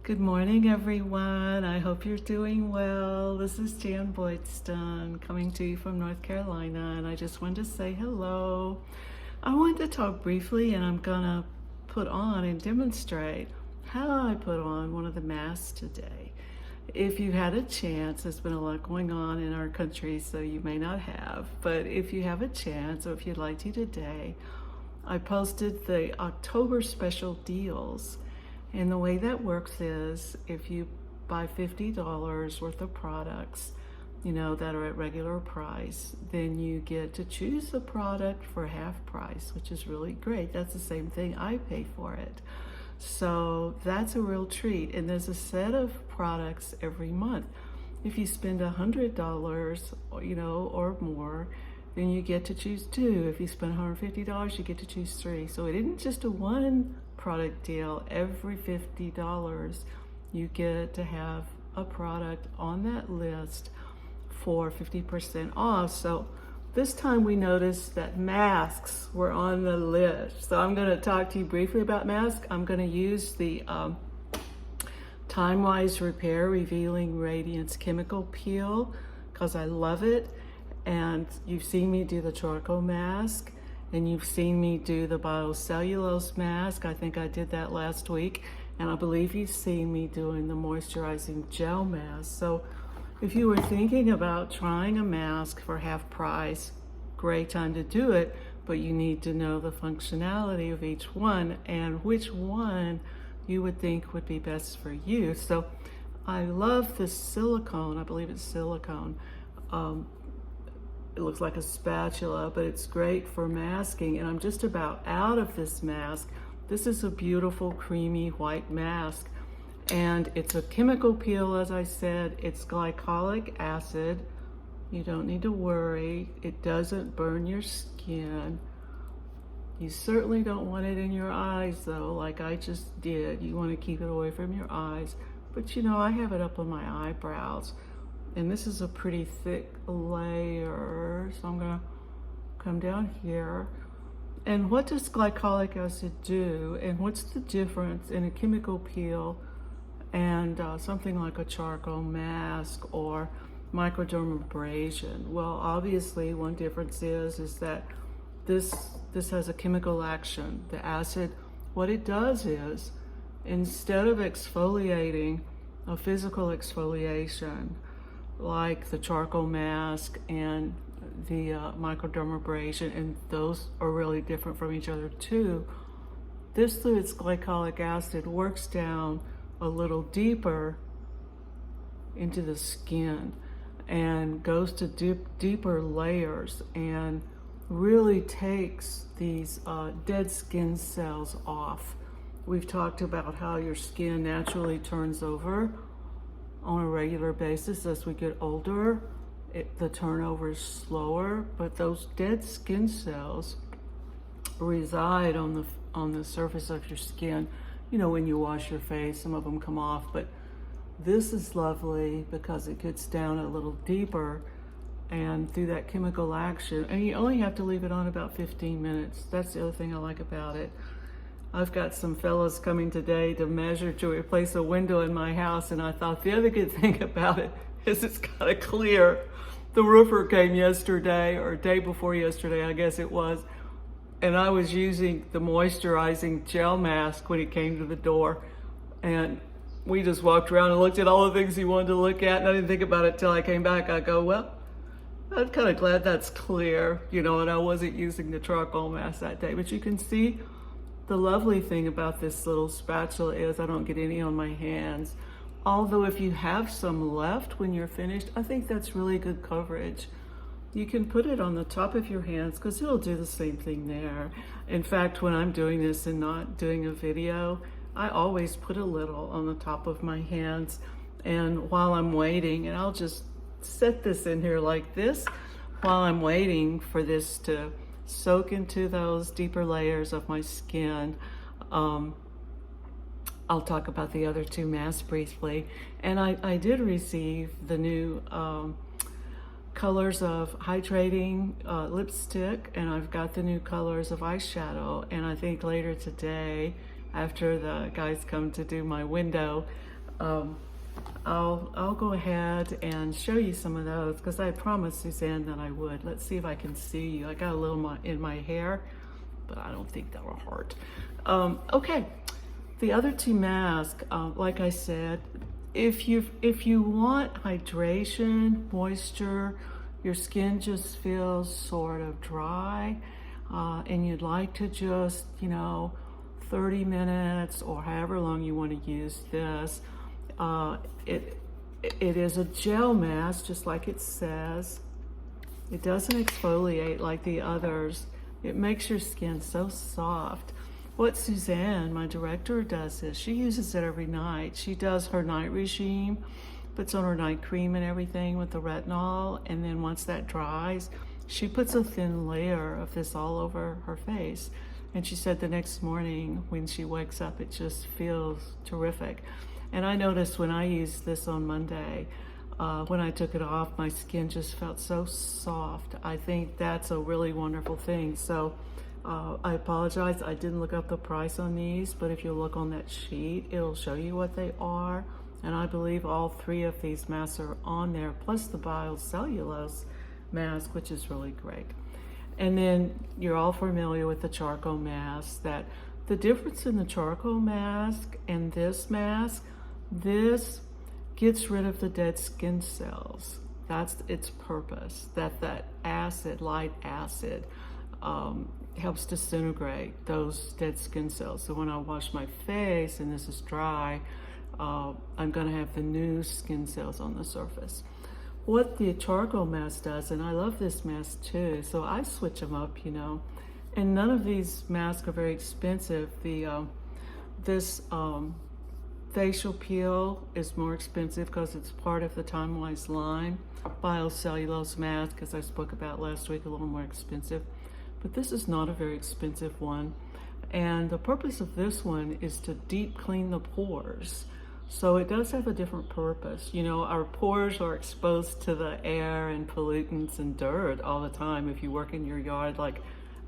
Good morning, everyone. I hope you're doing well. This is Jan Boydstone coming to you from North Carolina, and I just wanted to say hello. I wanted to talk briefly, and I'm gonna put on and demonstrate how I put on one of the masks today. If you had a chance, there's been a lot going on in our country, so you may not have, but if you have a chance, or if you'd like to today, I posted the October special deals. And the way that works is if you buy $50 worth of products, that are at regular price, then you get to choose the product for half price, which is really great. That's the same thing I pay for it. So that's a real treat. And there's a set of products every month. If you spend $100, or more, then you get to choose two. If you spend $150, you get to choose three. So it isn't just a one product deal. Every $50, you get to have a product on that list for 50% off. So this time we noticed that masks were on the list. So I'm going to talk to you briefly about masks. I'm going to use the Time-Wise Repair Revealing Radiance Chemical Peel because I love it. And you've seen me do the charcoal mask, and you've seen me do the biocellulose mask. I think I did that last week. And I believe you've seen me doing the moisturizing gel mask. So if you were thinking about trying a mask for half price, great time to do it, but you need to know the functionality of each one and which one you would think would be best for you. So I love this silicone. I believe it's silicone. It looks like a spatula, but it's great for masking. And I'm just about out of this mask. This is a beautiful creamy white mask. And it's a chemical peel, as I said. It's glycolic acid. You don't need to worry. It doesn't burn your skin. You certainly don't want it in your eyes, though, like I just did. You want to keep it away from your eyes. But I have it up on my eyebrows. And this is a pretty thick layer. So I'm going to come down here. And what does glycolic acid do? And what's the difference in a chemical peel and something like a charcoal mask or microdermabrasion? Well, obviously one difference is that this has a chemical action. The acid, what it does is, instead of exfoliating, a physical exfoliation like the charcoal mask and the microdermabrasion, and those are really different from each other too, this through its glycolic acid works down a little deeper into the skin and goes to deeper layers and really takes these dead skin cells off. We've talked about how your skin naturally turns over on a regular basis as we get older. The turnover is slower, but those dead skin cells reside on the surface of your skin. When you wash your face, some of them come off, but this is lovely because it gets down a little deeper and through that chemical action, and you only have to leave it on about 15 minutes. That's the other thing I like about it. I've got some fellows coming today to measure to replace a window in my house, and I thought the other good thing about it is it's kind of clear. The roofer came yesterday, or day before yesterday, I guess it was, and I was using the moisturizing gel mask when he came to the door, and we just walked around and looked at all the things he wanted to look at, and I didn't think about it till I came back. I go, well, I'm kind of glad that's clear, and I wasn't using the charcoal mask that day. But you can see the lovely thing about this little spatula is I don't get any on my hands. Although if you have some left when you're finished, I think that's really good coverage. You can put it on the top of your hands because it'll do the same thing there. In fact, when I'm doing this and not doing a video, I always put a little on the top of my hands. And while I'm waiting, and I'll just set this in here like this, while I'm waiting for this to soak into those deeper layers of my skin, I'll talk about the other two masks briefly. And I did receive the new colors of hydrating lipstick, and I've got the new colors of eyeshadow. And I think later today, after the guys come to do my window, I'll go ahead and show you some of those because I promised Suzanne that I would. Let's see if I can see you. I got a little in my hair, but I don't think that will hurt. Okay, the other two masks, like I said, if you want hydration, moisture, your skin just feels sort of dry, and you'd like to just, 30 minutes or however long you want to use this. It is a gel mask, just like it says. It doesn't exfoliate like the others. It makes your skin so soft. What Suzanne, my director, does is she uses it every night. She does her night regime, puts on her night cream and everything with the retinol, and then once that dries, she puts a thin layer of this all over her face. And she said the next morning when she wakes up, it just feels terrific. And I noticed when I used this on Monday, when I took it off, my skin just felt so soft. I think that's a really wonderful thing. So I apologize, I didn't look up the price on these, but if you look on that sheet, it'll show you what they are. And I believe all three of these masks are on there, plus the biocellulose mask, which is really great. And then you're all familiar with the charcoal mask. That the difference in the charcoal mask and this mask, this gets rid of the dead skin cells. That's its purpose. That acid, light acid, helps disintegrate those dead skin cells. So when I wash my face and this is dry, I'm gonna have the new skin cells on the surface. What the charcoal mask does, and I love this mask too, so I switch them up, and none of these masks are very expensive. This facial peel is more expensive because it's part of the Time Wise line. Biocellulose mask, as I spoke about last week, a little more expensive, but this is not a very expensive one. And the purpose of this one is to deep clean the pores. So it does have a different purpose. Our pores are exposed to the air and pollutants and dirt all the time. If you work in your yard like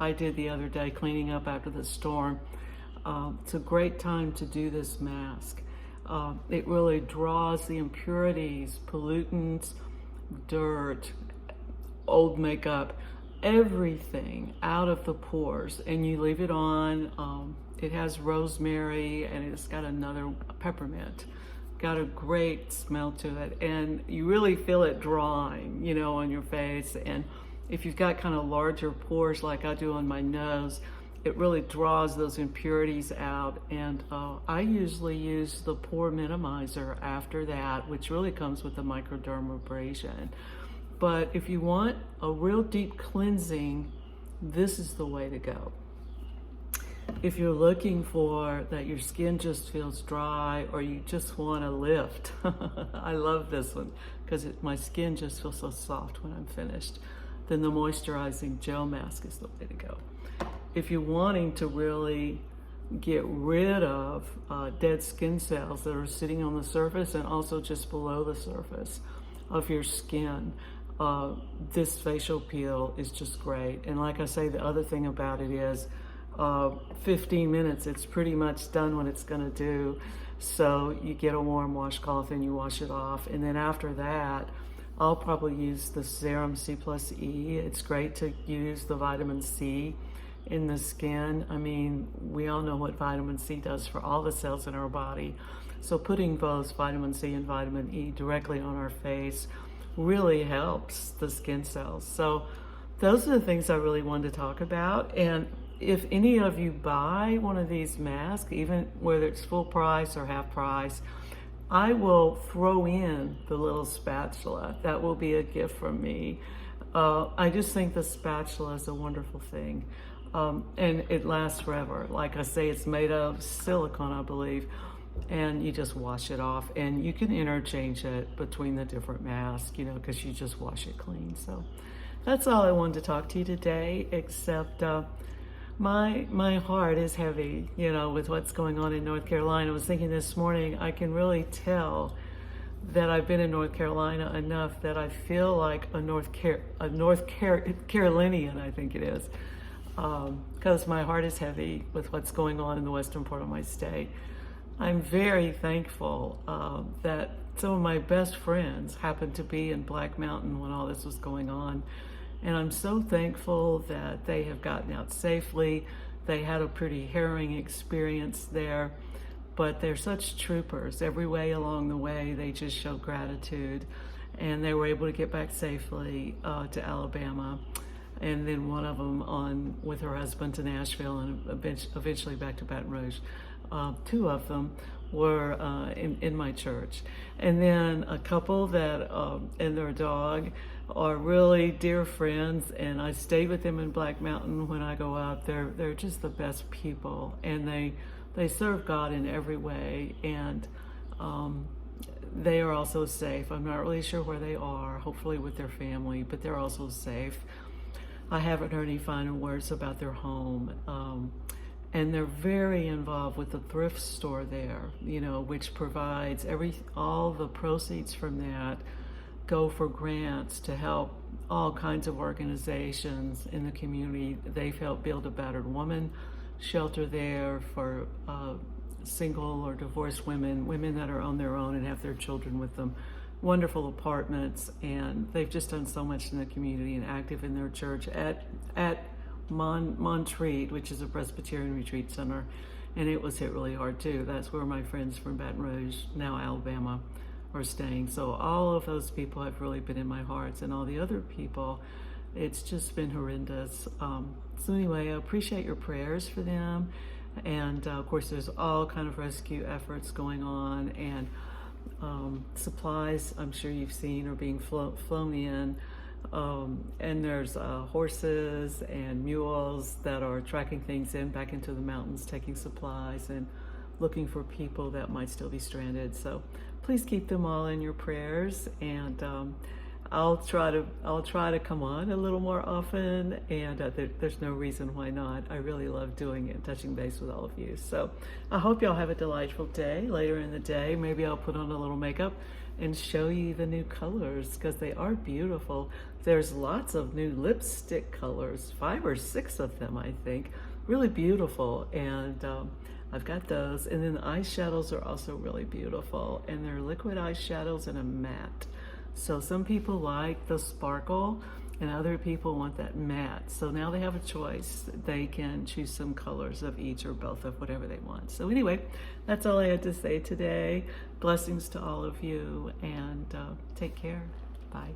I did the other day, cleaning up after the storm, it's a great time to do this mask. It really draws the impurities, pollutants, dirt, old makeup, everything out of the pores, and you leave it on. It has rosemary and it's got another peppermint. Got a great smell to it, and you really feel it drawing, on your face. And if you've got kind of larger pores like I do on my nose, it really draws those impurities out. And I usually use the pore minimizer after that, which really comes with the microdermabrasion. But if you want a real deep cleansing, this is the way to go. If you're looking for that your skin just feels dry or you just want to lift, I love this one because my skin just feels so soft when I'm finished, then the moisturizing gel mask is the way to go. If you're wanting to really get rid of dead skin cells that are sitting on the surface and also just below the surface of your skin, this facial peel is just great. And like I say, the other thing about it is 15 minutes, it's pretty much done what it's gonna do. So you get a warm washcloth and you wash it off. And then after that, I'll probably use the Serum C plus E. It's great to use the vitamin C in the skin. I mean, we all know what vitamin C does for all the cells in our body. So putting both vitamin C and vitamin E directly on our face really helps the skin cells. So those are the things I really wanted to talk about. And if any of you buy one of these masks, even whether it's full price or half price, I will throw in the little spatula. That will be a gift from me. I just think the spatula is a wonderful thing. And it lasts forever. Like I say, it's made of silicone, I believe, and you just wash it off, and you can interchange it between the different masks, because you just wash it clean. So that's all I wanted to talk to you today, except my heart is heavy, with what's going on in North Carolina. I was thinking this morning, I can really tell that I've been in North Carolina enough that I feel like a North Carolinian, I think it is, because my heart is heavy with what's going on in the western part of my state. I'm very thankful that some of my best friends happened to be in Black Mountain when all this was going on. And I'm so thankful that they have gotten out safely. They had a pretty harrowing experience there, but they're such troopers. Every way along the way, they just show gratitude. And they were able to get back safely to Alabama. And then one of them on with her husband to Nashville and eventually back to Baton Rouge. Two of them were in my church. And then a couple that and their dog are really dear friends, and I stayed with them in Black Mountain when I go out. They're just the best people, and they serve God in every way, and they are also safe. I'm not really sure where they are, hopefully with their family, but they're also safe. I haven't heard any final words about their home. And they're very involved with the thrift store there, which provides all the proceeds from that go for grants to help all kinds of organizations in the community. They've helped build a battered woman shelter there for single or divorced women that are on their own and have their children with them. Wonderful apartments, and they've just done so much in the community and active in their church at Montreat, which is a Presbyterian retreat center, and it was hit really hard too. That's where my friends from Baton Rouge, now Alabama, are staying. So all of those people have really been in my hearts, and all the other people, it's just been horrendous. So anyway, I appreciate your prayers for them, and of course there's all kind of rescue efforts going on, and supplies I'm sure you've seen are being flown in. And there's horses and mules that are tracking things back into the mountains, taking supplies and looking for people that might still be stranded. So please keep them all in your prayers, and I'll try to come on a little more often, and there's no reason why not. I really love doing it, touching base with all of you. So I hope y'all have a delightful day. Later in the day, maybe I'll put on a little makeup and show you the new colors, because they are beautiful. There's lots of new lipstick colors, 5 or 6 of them, I think. Really beautiful, and I've got those. And then the eyeshadows are also really beautiful, and they're liquid eyeshadows and a matte. So some people like the sparkle, and other people want that matte. So now they have a choice. They can choose some colors of each or both of whatever they want. So anyway, that's all I had to say today. Blessings to all of you, and take care. Bye.